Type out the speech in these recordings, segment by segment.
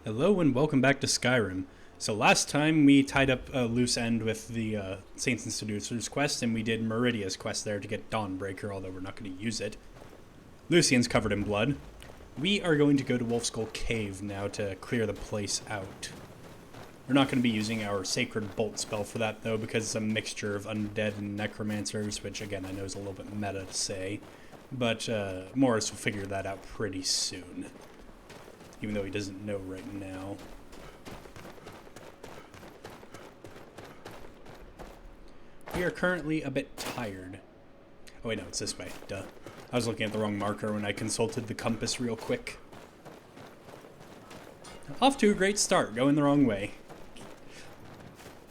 Hello and welcome back to Skyrim. So last time we tied up a loose end with the Saints and Seducers quest, and we did Meridia's quest there to get Dawnbreaker, although we're not going to use it. Lucian's covered in blood. We are going to go to Wolfskull Cave now to clear the place out. We're not going to be using our Sacred Bolt spell for that, though, because it's a mixture of undead and necromancers, which, again, I know is a little bit meta to say. But Morris will figure that out pretty soon, even though he doesn't know right now. We are currently a bit tired. Oh wait, no, it's this way. Duh. I was looking at the wrong marker when I consulted the compass real quick. Off to a great start, going the wrong way.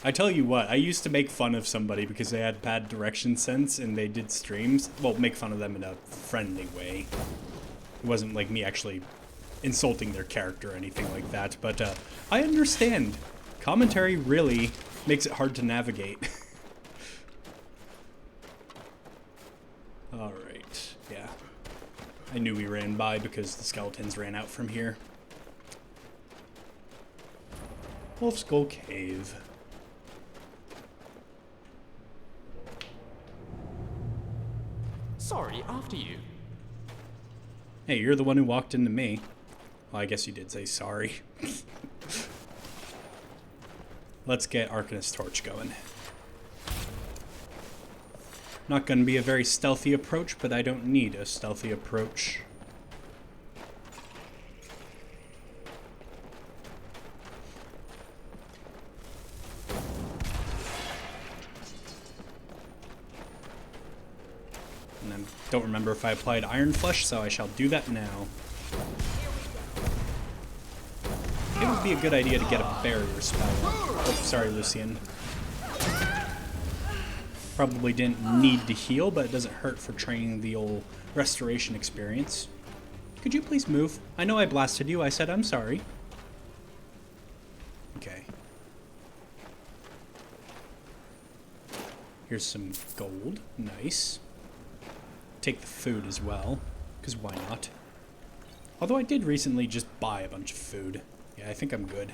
I tell you what, I used to make fun of somebody because they had bad direction sense and they did streams. Well, make fun of them in a friendly way. It wasn't like me actually insulting their character or anything like that, but I understand. Commentary really makes it hard to navigate. Alright, yeah. I knew we ran by because the skeletons ran out from here. Wolfskull Cave. Sorry, after you. Hey, you're the one who walked into me. Well, I guess you did say sorry. Let's get Arcanist's Torch going. Not going to be a very stealthy approach, but I don't need a stealthy approach. And I don't remember if I applied Iron Flesh, so I shall do that now. It would be a good idea to get a barrier spell. Oh, sorry, Lucian. Probably didn't need to heal, but it doesn't hurt for training the old restoration experience. Could you please move? I know I blasted you. I said I'm sorry. Okay. Here's some gold. Nice. Take the food as well, because why not? Although I did recently just buy a bunch of food. Yeah, I think I'm good.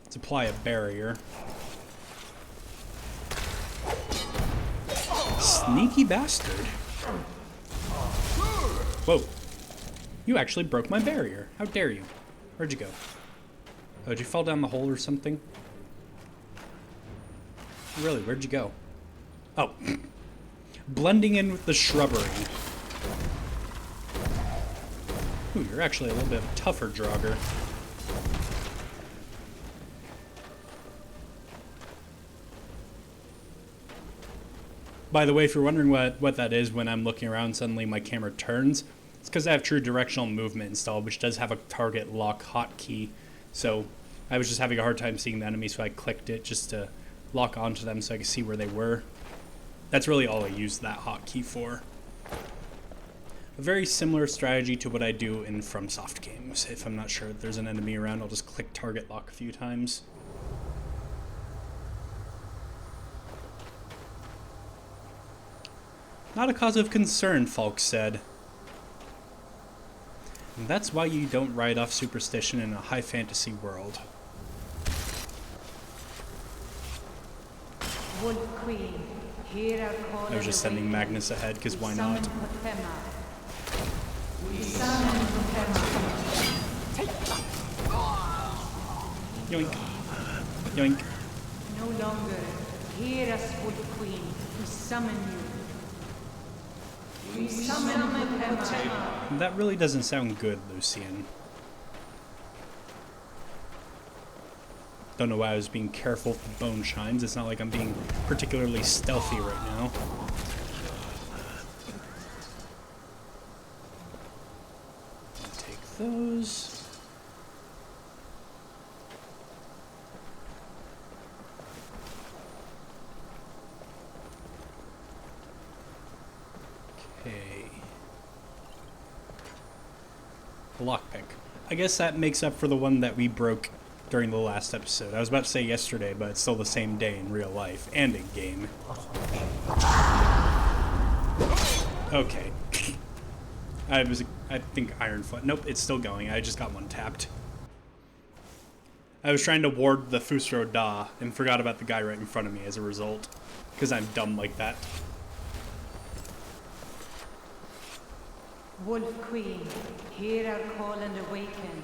Let's apply a barrier. Sneaky bastard. Whoa. You actually broke my barrier. How dare you? Where'd you go? Oh, did you fall down the hole or something? Really, where'd you go? Oh. Blending in with the shrubbery. Ooh, you're actually a little bit of a tougher Draugr. By the way, if you're wondering what that is when I'm looking around, suddenly my camera turns. It's because I have true directional movement installed, which does have a target lock hotkey. So I was just having a hard time seeing the enemy, so I clicked it just to lock onto them so I could see where they were. That's really all I use that hotkey for. A very similar strategy to what I do in FromSoft games. If I'm not sure if there's an enemy around, I'll just click target lock a few times. Not a cause of concern, Falk said. And that's why you don't write off superstition in a high fantasy world. I was just sending Magnus ahead, because why not? Yoink. Yoink. No longer. Hear us, Wood Queen. We summon you. We summon Potema. That really doesn't sound good, Lucian. Don't know why I was being careful with the bone chimes. It's not like I'm being particularly stealthy right now. Take those. Okay. A lockpick. I guess that makes up for the one that we broke during the last episode. I was about to say yesterday, but it's still the same day in real life and in game. Okay. I I think Ironfoot. Nope, it's still going. I just got one tapped. I was trying to ward the Fusro Da and forgot about the guy right in front of me as a result. Because I'm dumb like that. Wolf Queen, hear our call and awaken.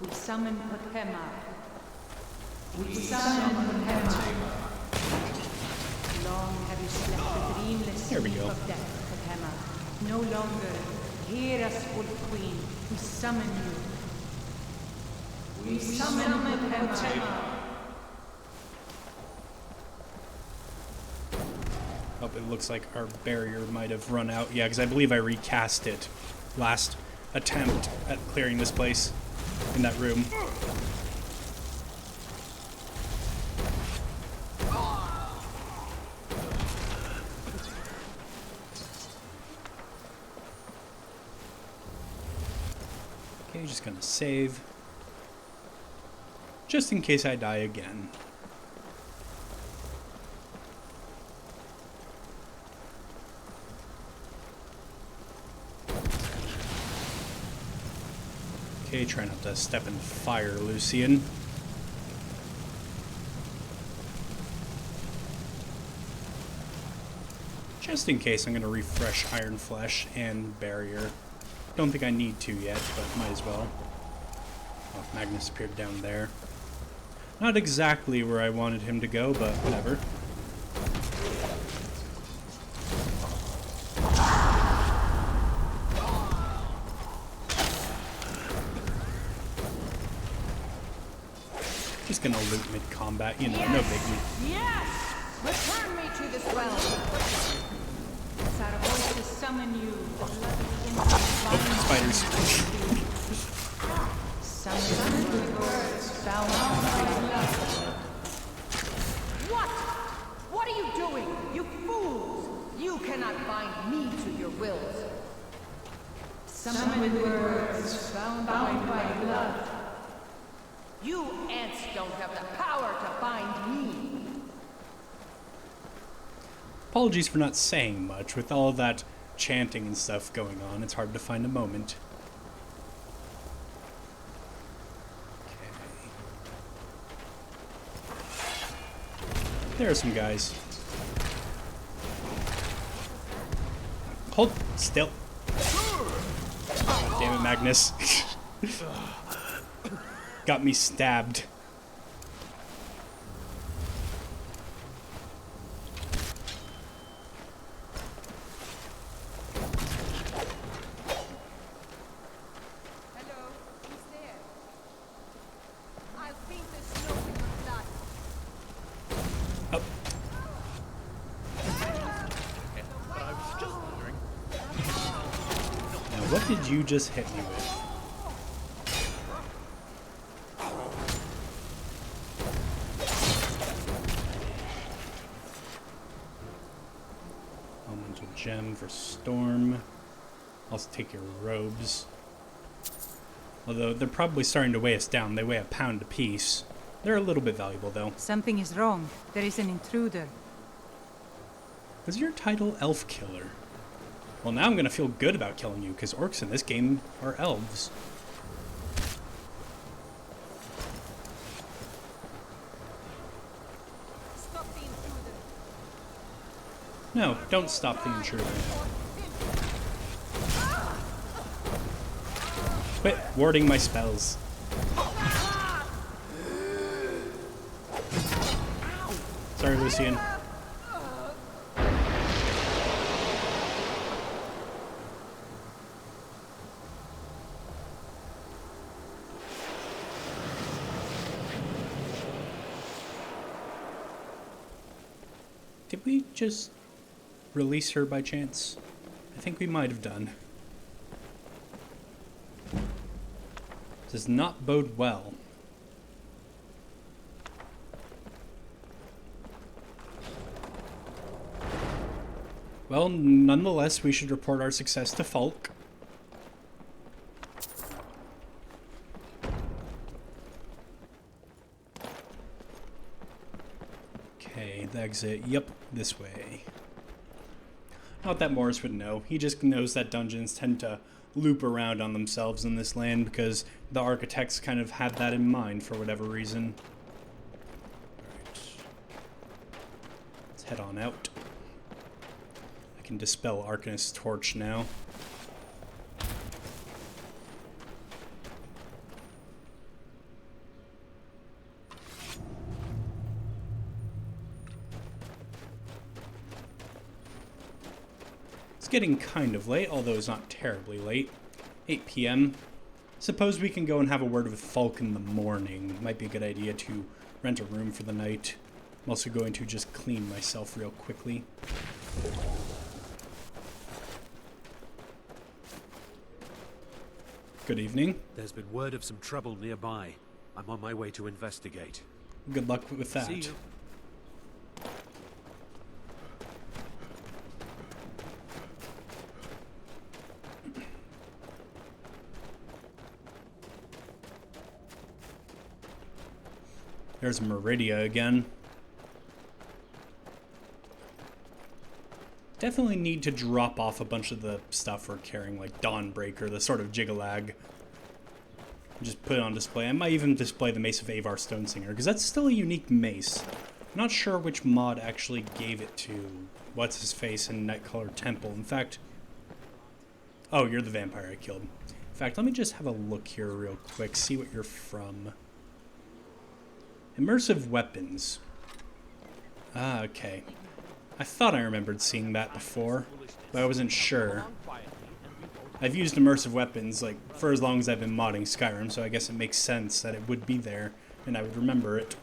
We summon Potema. We summon Potema. Long have you slept the dreamless sleep of death, Potema. No longer. Hear us, Wolf Queen. We summon you. We summon Potema. Oh, it looks like our barrier might have run out. Yeah, because I believe I recast it last attempt at clearing this place in that room. Okay, just gonna save. Just in case I die again. Okay, try not to step in fire, Lucian. Just in case, I'm going to refresh Iron Flesh and Barrier. Don't think I need to yet, but might as well. Oh, Magnus appeared down there. Not exactly where I wanted him to go, but whatever. Just gonna loot mid-combat, you know, no biggie. Yes! Return me to this realm. It's our voice to summon you. Spiders. Summon with words bound by love. What? What are you doing? You fools! You cannot bind me to your wills. Summon with words bound by love. You ants don't have the power to bind me. Apologies for not saying much. With all that chanting and stuff going on, it's hard to find a moment. Okay. There are some guys. Hold still. God damn it, Magnus. Got me stabbed. Hello, who's there? I'll paint the snow in your blood. Oh. But I was just wondering. Now, what did you just hit me with? Elemental gem for Storm. I'll take your robes. Although they're probably starting to weigh us down. They weigh a pound apiece. They're a little bit valuable, though. Something is wrong. There is an intruder. Was your title Elf Killer? Well, now I'm gonna feel good about killing you, because orcs in this game are elves. Stop the intruder. No, don't stop the intruder. Quit warding my spells. Sorry, Lucian. Did we just release her by chance? I think we might have done. Does not bode well. Well, nonetheless, we should report our success to Falk. Okay, the exit. Yep, this way. Not that Morris would know. He just knows that dungeons tend to loop around on themselves in this land because the architects kind of had that in mind for whatever reason. Alright. Let's head on out. I can dispel Arcanist's torch now. It's getting kind of late, although it's not terribly late. 8 p.m. Suppose we can go and have a word with Falk in the morning. Might be a good idea to rent a room for the night. I'm also going to just clean myself real quickly. Good evening. There's been word of some trouble nearby. I'm on my way to investigate. Good luck with that. See you. There's Meridia again. Definitely need to drop off a bunch of the stuff we're carrying, like Dawnbreaker, the sort of Jigalag. Just put it on display. I might even display the Mace of Avar Stonesinger, because that's still a unique mace. Not sure which mod actually gave it to What's-His-Face in Nightcrawler Temple. In fact... Oh, you're the vampire I killed. In fact, let me just have a look here real quick, see what you're from. Immersive weapons. Ah, okay. I thought I remembered seeing that before, but I wasn't sure. I've used immersive weapons, like, for as long as I've been modding Skyrim, so I guess it makes sense that it would be there, and I would remember it.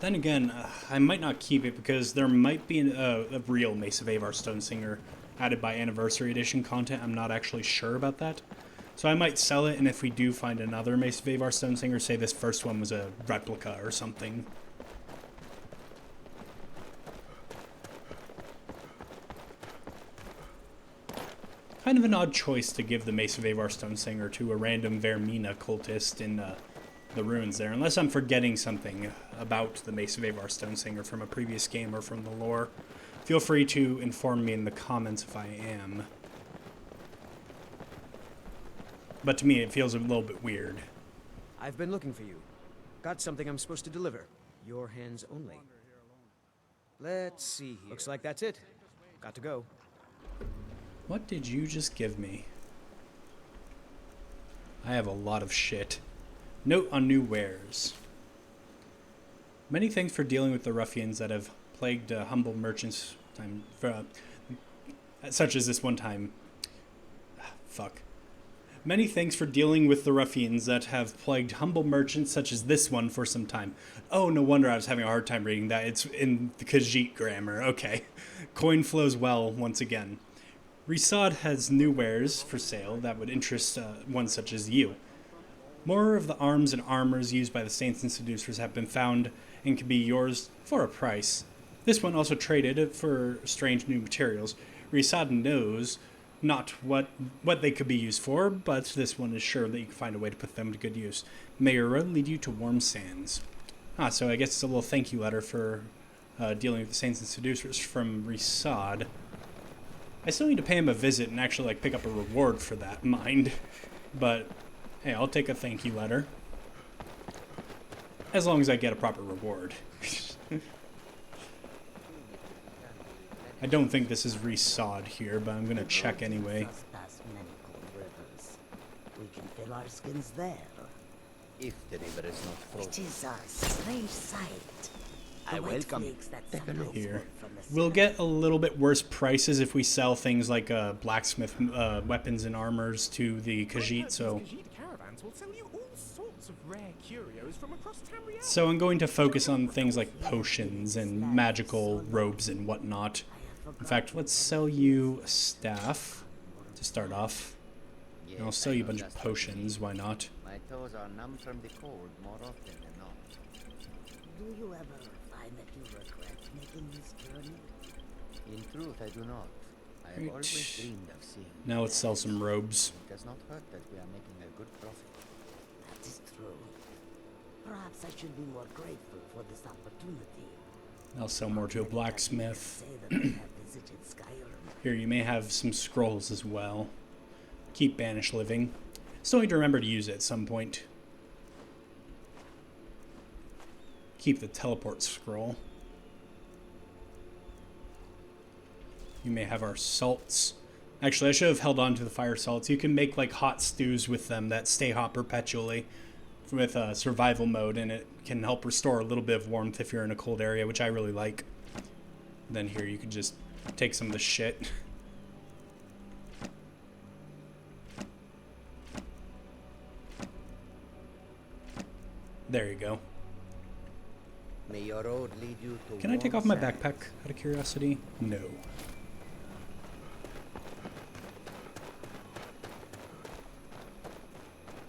Then again, I might not keep it because there might be a real Mace of Avar Stonesinger added by Anniversary Edition content. I'm not actually sure about that. So I might sell it, and if we do find another Mace of Avar Stonesinger, say this first one was a replica or something. Kind of an odd choice to give the Mace of Avar Stonesinger to a random Vermina cultist in the ruins there, unless I'm forgetting something about the Mace of Avar Stonesinger from a previous game or from the lore. Feel free to inform me in the comments if I am. But to me, it feels a little bit weird. I've been looking for you. Got something I'm supposed to deliver. Your hands only. Let's see here. Looks like that's it. Got to go. What did you just give me? I have a lot of shit. Note on new wares. Many thanks for dealing with the ruffians that have plagued humble merchants such as this one time. Fuck. Many thanks for dealing with the ruffians that have plagued humble merchants such as this one for some time. Oh, no wonder I was having a hard time reading that. It's in the Khajiit grammar. Okay. Coin flows well once again. Resod has new wares for sale that would interest one such as you. More of the arms and armors used by the Saints and Seducers have been found and can be yours for a price. This one also traded for strange new materials. Resod knows not what they could be used for, but this one is sure that you can find a way to put them to good use. May your road lead you to warm sands. So I guess it's a little thank you letter for dealing with the Saints and Seducers from Resod. I still need to pay him a visit and actually like pick up a reward for that, mind. But hey, I'll take a thank you letter. As long as I get a proper reward. I don't think this is Resod here, but I'm gonna check anyway. We can fill our skins there. If the river is not frozen. It is a strange sight. I welcome it. Here. We'll get a little bit worse prices if we sell things like blacksmith weapons and armors to the Khajiit, so I'm going to focus on things like potions and magical robes and whatnot. In fact, let's sell you a staff to start off. And I'll sell you a bunch of potions, why not? My toes are numb from the cold more often than not. Do you ever find that you regret making this journey? In truth, I do not. I have always dreamed of seeing. Now let's sell some robes. It does not hurt that we are making a good profit. That is true. Perhaps I should be more grateful for this opportunity. I'll sell more to a blacksmith. Say that they have visited Skyrim. Here, you may have some scrolls as well. Keep Banish living. Still need to remember to use it at some point. Keep the teleport scroll. You may have our salts. Actually, I should have held on to the fire salts. You can make like hot stews with them that stay hot perpetually with survival mode, and it can help restore a little bit of warmth if you're in a cold area, which I really like. Then here you can just take some of the shit. There you go. May your road lead you to Can I take warm off my sands. backpack out of curiosity? No.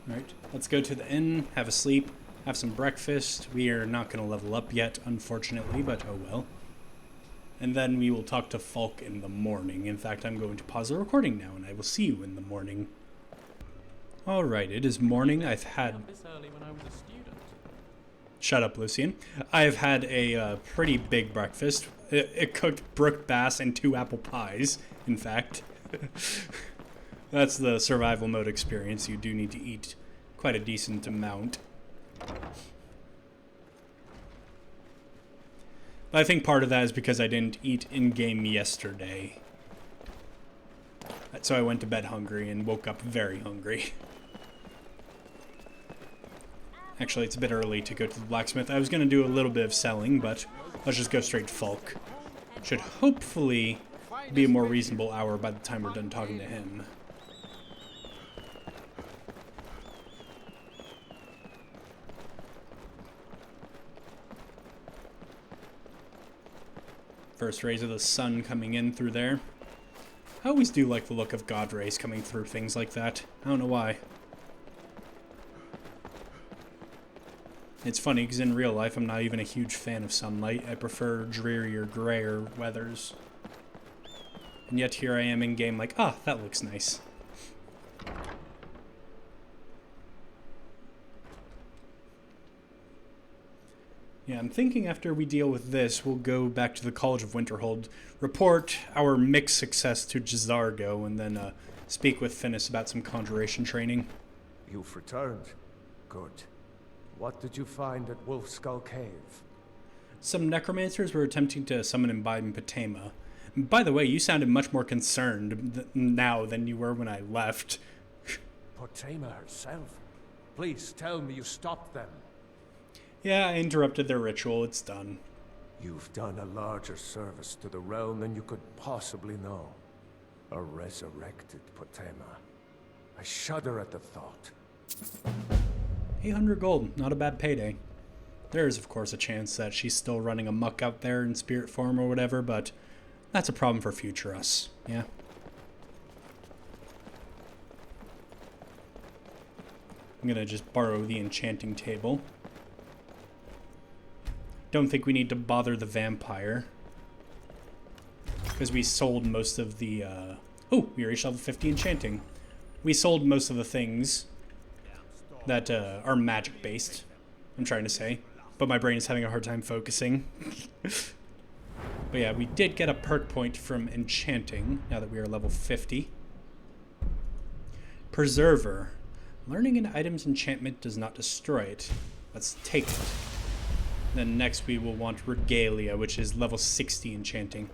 Alright, let's go to the inn, have a sleep, have some breakfast. We are not going to level up yet, unfortunately, but oh well. And then we will talk to Falk in the morning. In fact, I'm going to pause the recording now, and I will see you in the morning. Alright, it is morning. I've had... This early when I was a student. Shut up, Lucian. I've had a pretty big breakfast. It cooked brook bass and 2 apple pies, in fact. That's the survival mode experience. You do need to eat quite a decent amount. But I think part of that is because I didn't eat in-game yesterday. So I went to bed hungry and woke up very hungry. Actually, it's a bit early to go to the blacksmith. I was going to do a little bit of selling, but let's just go straight to Falk. Should hopefully be a more reasonable hour by the time we're done talking to him. First rays of the sun coming in through there. I always do like the look of God rays coming through things like that. I don't know why. It's funny, because in real life, I'm not even a huge fan of sunlight. I prefer drearier, grayer weathers. And yet here I am in-game like, ah, that looks nice. Yeah, I'm thinking after we deal with this, we'll go back to the College of Winterhold, report our mixed success to Jizargo, and then speak with Finnis about some conjuration training. You've returned. Good. What did you find at Wolf Skull Cave? Some necromancers were attempting to summon Imbibe and Patema. By the way, you sounded much more concerned now than you were when I left. Potema herself? Please tell me you stopped them. Yeah, I interrupted their ritual. It's done. You've done a larger service to the realm than you could possibly know. A resurrected Potema. I shudder at the thought. 800 gold, not a bad payday. There is, of course, a chance that she's still running amok out there in spirit form or whatever, but that's a problem for future us, yeah? I'm gonna just borrow the enchanting table. Don't think we need to bother the vampire, because we sold most of the, oh, we reached level 50 enchanting. We sold most of the things that are magic based, I'm trying to say, but my brain is having a hard time focusing. But yeah, we did get a perk point from enchanting now that we are level 50. Preserver. Learning an item's enchantment does not destroy it. Let's take it. Then next we will want Regalia, which is level 60 enchanting.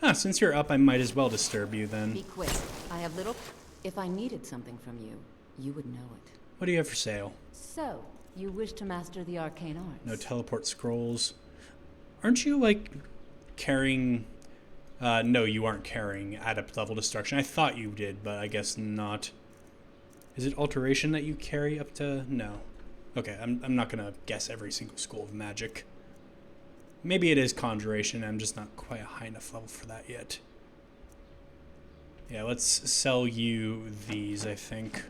Ah, since you're up, I might as well disturb you then. Be quick. I have little... If I needed something from you, you would know it. What do you have for sale? So, you wish to master the arcane arts? No teleport scrolls. Aren't you, like, carrying... no, you aren't carrying adept level destruction. I thought you did, but I guess not. Is it alteration that you carry up to... No. Okay, I'm not gonna guess every single school of magic. Maybe it is conjuration. I'm just not quite a high enough level for that yet. Yeah, let's sell you these, I think.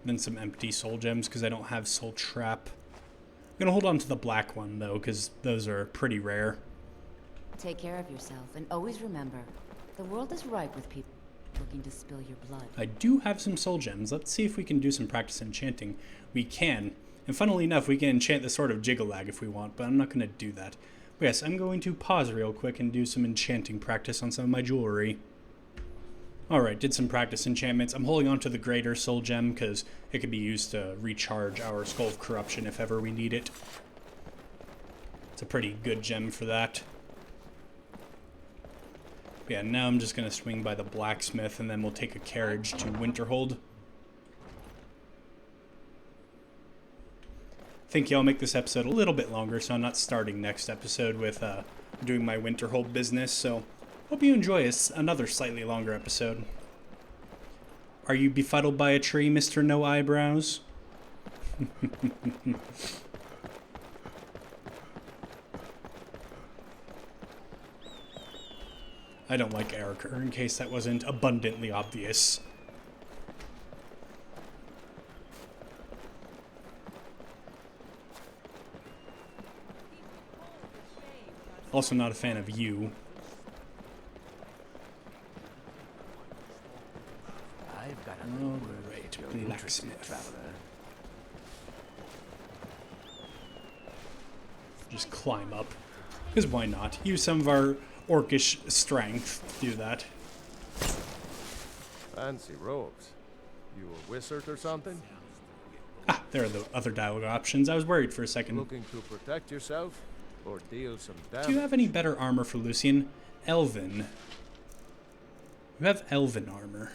Then some empty soul gems, because I don't have soul trap. I'm gonna hold on to the black one, though, because those are pretty rare. Take care of yourself, and always remember, the world is ripe with people looking to spill your blood. I do have some soul gems. Let's see if we can do some practice enchanting. We can. And funnily enough, we can enchant the Sword of Jiggalag if we want, but I'm not going to do that. Yes, I'm going to pause real quick and do some enchanting practice on some of my jewelry. Alright, did some practice enchantments. I'm holding on to the Greater Soul Gem because it could be used to recharge our Skull of Corruption if ever we need it. It's a pretty good gem for that. Yeah, now I'm just going to swing by the blacksmith and then we'll take a carriage to Winterhold. I think I'll make this episode a little bit longer so I'm not starting next episode with doing my Winterhold business, so hope you enjoy another slightly longer episode. Are you befuddled by a tree, Mr. No Eyebrows? I don't like Erica, in case that wasn't abundantly obvious. Also not a fan of you. I've got a Alright, blacksmith. Just climb up. Because why not? Use some of our orcish strength to do that. Fancy robes. You a wizard or something? Ah, there are the other dialogue options. I was worried for a second. Looking to protect yourself or deal some damage? Do you have any better armor for Lucian? Elven. You have elven armor.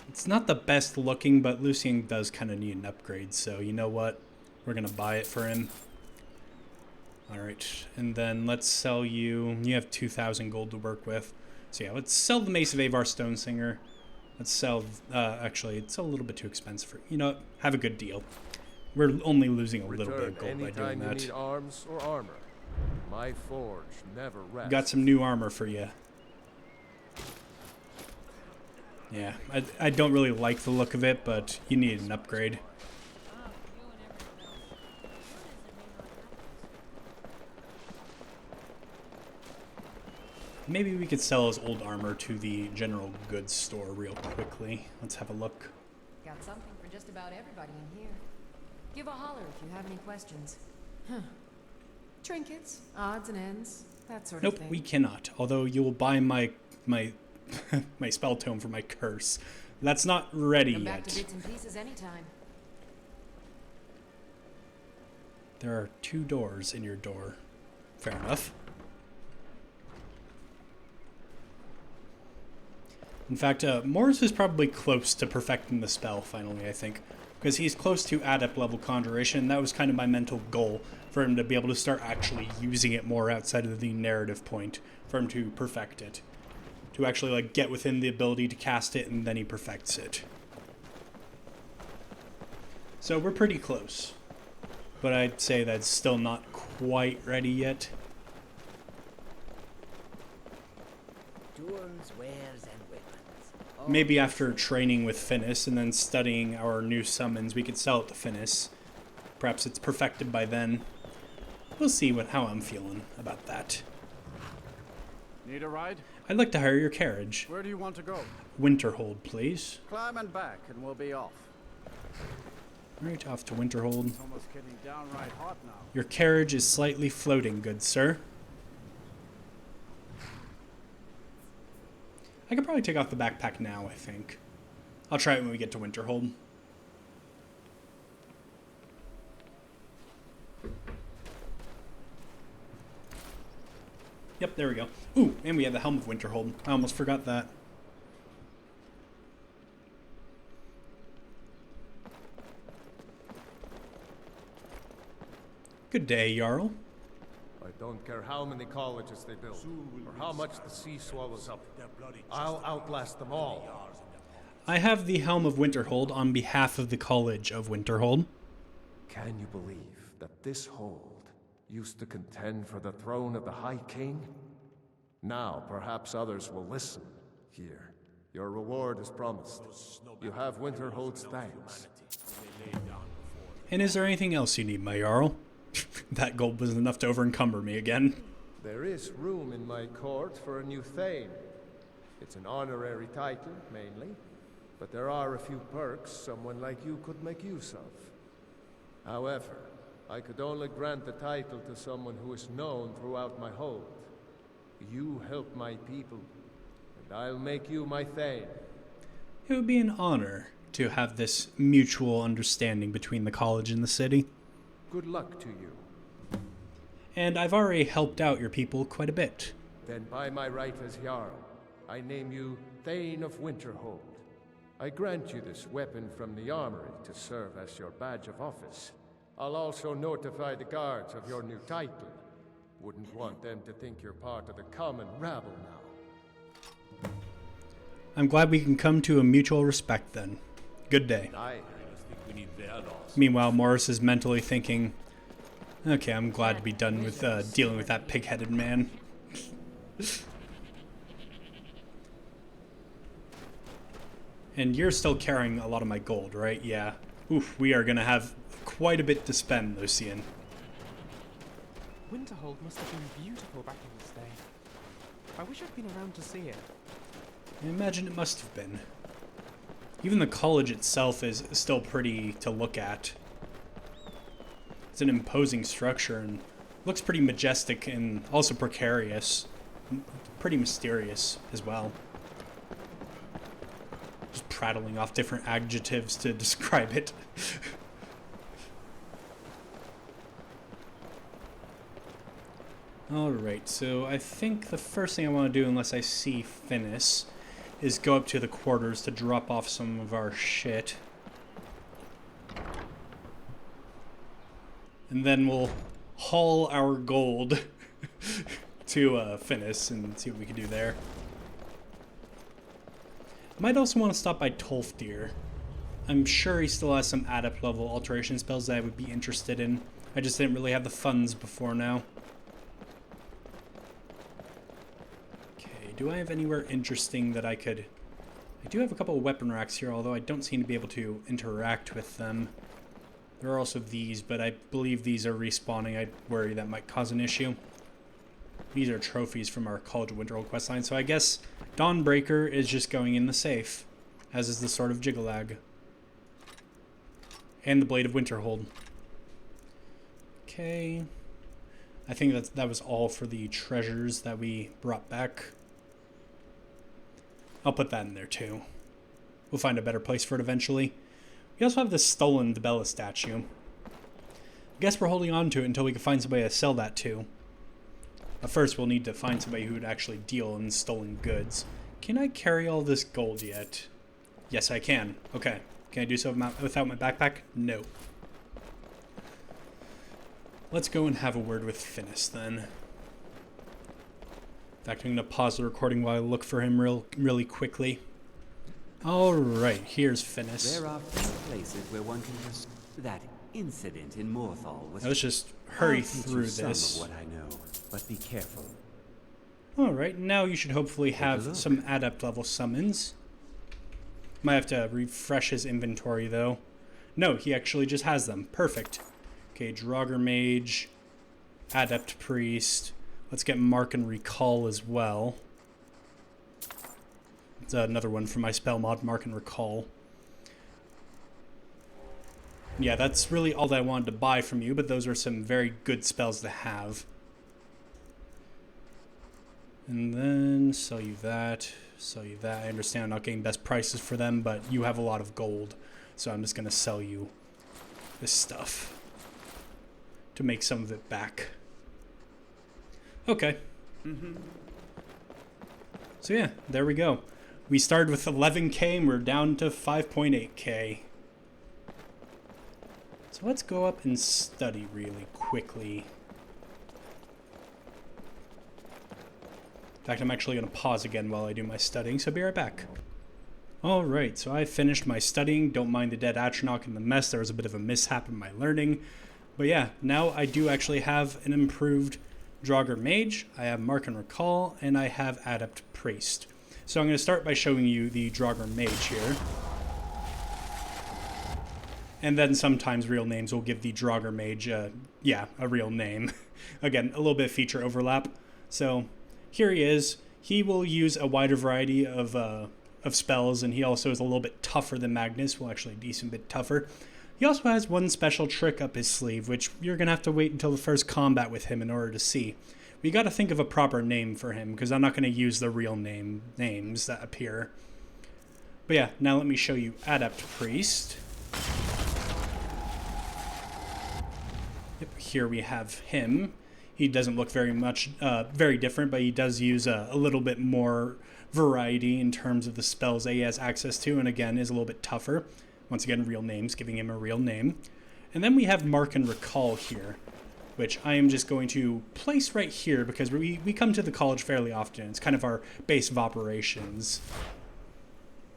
It's not the best looking, but Lucian does kind of need an upgrade, so you know what? We're going to buy it for him. Alright, and then let's sell you... You have 2,000 gold to work with. So yeah, let's sell the Mace of Avar Stonesinger. Let's sell... actually, it's a little bit too expensive for... You know what? Have a good deal. We're only losing a little bit of gold by doing that. You need arms or armor. My forge never rests. Got some new armor for you. Yeah, I don't really like the look of it, but you need an upgrade. Maybe we could sell his old armor to the general goods store real quickly. Let's have a look. Got something for just about everybody in here. Give a holler if you have any questions. Huh. Trinkets, odds and ends, that sort of thing. Nope, we cannot. Although you will buy my my spell tome for my curse. That's not ready Come yet. back to bits and pieces anytime. There are 2 doors in your door. Fair enough. In fact, Morris is probably close to perfecting the spell, finally, I think. Because he's close to adept level conjuration. That was kind of my mental goal, for him to be able to start actually using it more outside of the narrative point, for him to perfect it. To actually, like, get within the ability to cast it, and then he perfects it. So we're pretty close. But I'd say that's still not quite ready yet. Tools, wares, and weapons. Maybe after training with Finis and then studying our new summons, we could sell it to Finis. Perhaps it's perfected by then. We'll see how I'm feeling about that. Need a ride? I'd like to hire your carriage. Where do you want to go? Winterhold, please. Climb and back, and we'll be off. Right, off to Winterhold. It's almost getting downright hot now. Your carriage is slightly floating, good sir. I could probably take off the backpack now, I think. I'll try it when we get to Winterhold. Yep, there we go. Ooh, and we have the Helm of Winterhold. I almost forgot that. Good day, Jarl. I don't care how many colleges they build, or how much the sea swallows up. I'll outlast them all. I have the Helm of Winterhold on behalf of the College of Winterhold. Can you believe that this hold used to contend for the throne of the High King? Now, perhaps others will listen. Here, your reward is promised. You have Winterhold's thanks. And is there anything else you need, my Jarl? That gold was enough to overencumber me again. There is room in my court for a new Thane. It's an honorary title, mainly, but there are a few perks someone like you could make use of. However, I could only grant the title to someone who is known throughout my hold. You help my people, and I'll make you my Thane. It would be an honor to have this mutual understanding between the college and the city. Good luck to you. And I've already helped out your people quite a bit. Then by my right as Jarl, I name you Thane of Winterhold. I grant you this weapon from the armory to serve as your badge of office. I'll also notify the guards of your new title. Wouldn't want them to think you're part of the common rabble now. I'm glad we can come to a mutual respect then. Good day. Aye. Meanwhile, Morris is mentally thinking, okay, I'm glad to be done with dealing with that pig-headed man. And you're still carrying a lot of my gold, right? Yeah. Oof, we are going to have quite a bit to spend, Lucian. Winterhold must have been beautiful back in its day. I wish I'd been around to see it. I imagine it must have been. Even the college itself is still pretty to look at. It's an imposing structure and looks pretty majestic and also precarious. Pretty mysterious as well. Just prattling off different adjectives to describe it. Alright, so I think the first thing I want to do, unless I see Finis, is go up to the quarters to drop off some of our shit. And then we'll haul our gold to Finis and see what we can do there. Might also want to stop by Tolfdir. I'm sure he still has some adept level alteration spells that I would be interested in. I just didn't really have the funds before now. Okay, do I have anywhere interesting that I could... I do have a couple of weapon racks here, although I don't seem to be able to interact with them. There are also these, but I believe these are respawning. I worry that might cause an issue. These are trophies from our College of Winterhold questline, so I guess Dawnbreaker is just going in the safe, as is the Sword of Jiggalag. And the Blade of Winterhold. Okay. I think that was all for the treasures that we brought back. I'll put that in there too. We'll find a better place for it eventually. We also have this stolen Dibella statue. I guess we're holding on to it until we can find somebody to sell that to. But first we'll need to find somebody who would actually deal in stolen goods. Can I carry all this gold yet? Yes, I can. Okay. Can I do so without my backpack? No. Let's go and have a word with Finis then. In fact, I'm going to pause the recording while I look for him really quickly. Alright, here's Finis. There are few places where one can just... That incident in Morthal was... Let's just hurry I'll teach through you some this. of what I know, but be careful. Alright, now you should hopefully have some adept level summons. Might have to refresh his inventory though. No, he actually just has them. Perfect. Okay, Draugr Mage, Adept Priest. Let's get Mark and Recall as well. It's another one from my spell mod, Mark and Recall. Yeah, that's really all that I wanted to buy from you, but those are some very good spells to have. And then sell you that, sell you that. I understand I'm not getting best prices for them, but you have a lot of gold, so I'm just going to sell you this stuff to make some of it back. Okay. So yeah, there we go. We started with 11k and we're down to 5.8k. So let's go up and study really quickly. In fact, I'm actually going to pause again while I do my studying, so be right back. Alright, so I finished my studying. Don't mind the dead Atronach and the mess. There was a bit of a mishap in my learning. But yeah, now I do actually have an improved Draugr Mage, I have Mark and Recall, and I have Adept Priest. So I'm going to start by showing you the Draugr Mage here. And then sometimes real names will give the Draugr Mage, a real name. Again, a little bit of feature overlap. So here he is. He will use a wider variety of spells, and he also is a little bit tougher than Magnus. Well, actually a decent bit tougher. He also has one special trick up his sleeve, which you're going to have to wait until the first combat with him in order to see. We got to think of a proper name for him, because I'm not going to use the real names that appear. But yeah, now let me show you Adept Priest. Yep, here we have him. He doesn't look very different, but he does use a little bit more variety in terms of the spells that he has access to, and again, is a little bit tougher. Once again, real names, giving him a real name. And then we have Mark and Recall here, which I am just going to place right here because we come to the college fairly often. It's kind of our base of operations.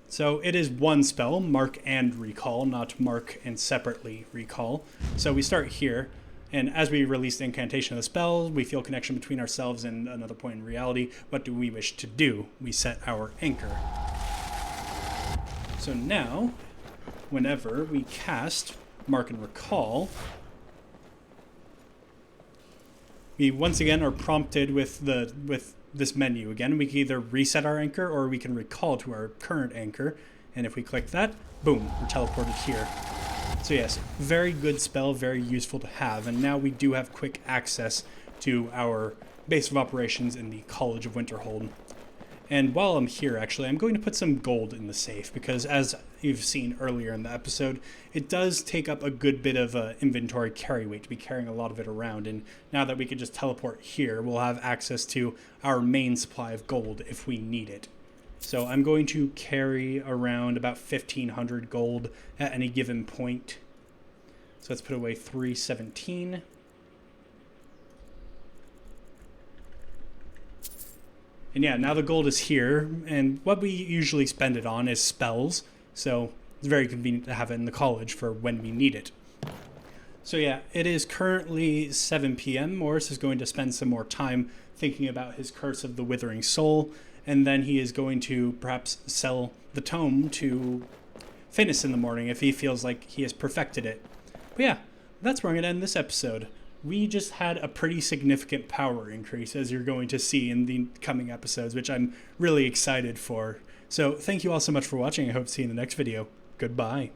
So it is one spell, Mark and Recall, not Mark and separately Recall. So we start here, and as we release the incantation of the spell, we feel connection between ourselves and another point in reality. What do we wish to do? We set our anchor. So now, whenever we cast Mark and Recall, we once again are prompted with this menu again. We can either reset our anchor or we can recall to our current anchor. And if we click that, boom, we're teleported here. So yes, very good spell, very useful to have. And now we do have quick access to our base of operations in the College of Winterhold. And while I'm here, actually, I'm going to put some gold in the safe because, as you've seen earlier in the episode, it does take up a good bit of inventory carry weight to be carrying a lot of it around. And now that we can just teleport here, we'll have access to our main supply of gold if we need it. So I'm going to carry around about 1,500 gold at any given point. So let's put away 317. And yeah, now the gold is here, and what we usually spend it on is spells, so it's very convenient to have it in the college for when we need it. So yeah, it is currently 7 p.m. Morris is going to spend some more time thinking about his Curse of the Withering Soul, and then he is going to perhaps sell the tome to Finis in the morning if he feels like he has perfected it. But yeah, that's where I'm going to end this episode. We just had a pretty significant power increase, as you're going to see in the coming episodes, which I'm really excited for. So thank you all so much for watching. I hope to see you in the next video. Goodbye.